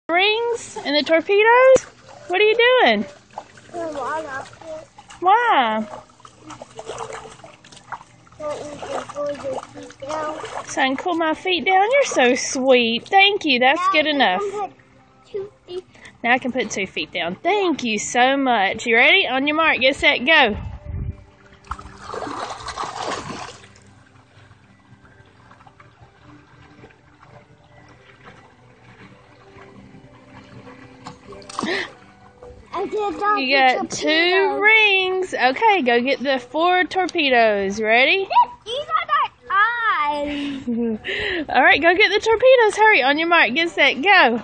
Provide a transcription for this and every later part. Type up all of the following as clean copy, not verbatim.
rings and the torpedoes? What are you doing? Why? So I can cool my feet down? You're so sweet. Thank you. That's good enough. Now I can put 2 feet down. Thank you so much. You ready? On your mark, get set, go. You got 2 rings. Okay, go get the 4 torpedoes. Ready? These are my eyes. All right, go get the torpedoes. Hurry. On your mark, get set, go.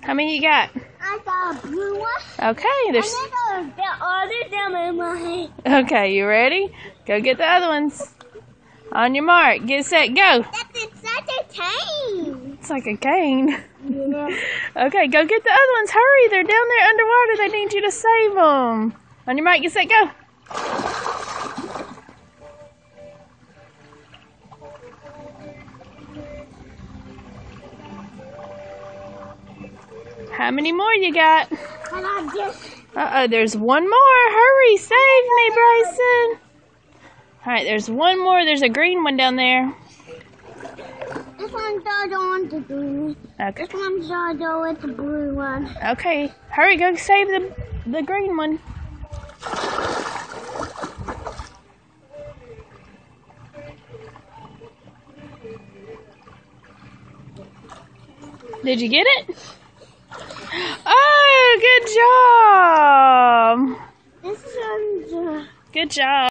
How many you got? I got a blue one. Okay, there's. I got all this down in my hand. Okay, you ready? Go get the other ones. On your mark, get set, go. That's such a cane. It's like a cane. Yeah. Okay, go get the other ones. Hurry, they're down there underwater. They need you to save them. On your mark, get set, go. How many more you got? I got this. Uh-oh, there's one more. Hurry, save me, Bryson. All right, there's one more. There's a green one down there. This one's on the green one. Okay. This one's with the blue one. Okay, hurry, go save the green one. Did you get it? Oh, good job. This one's Good job.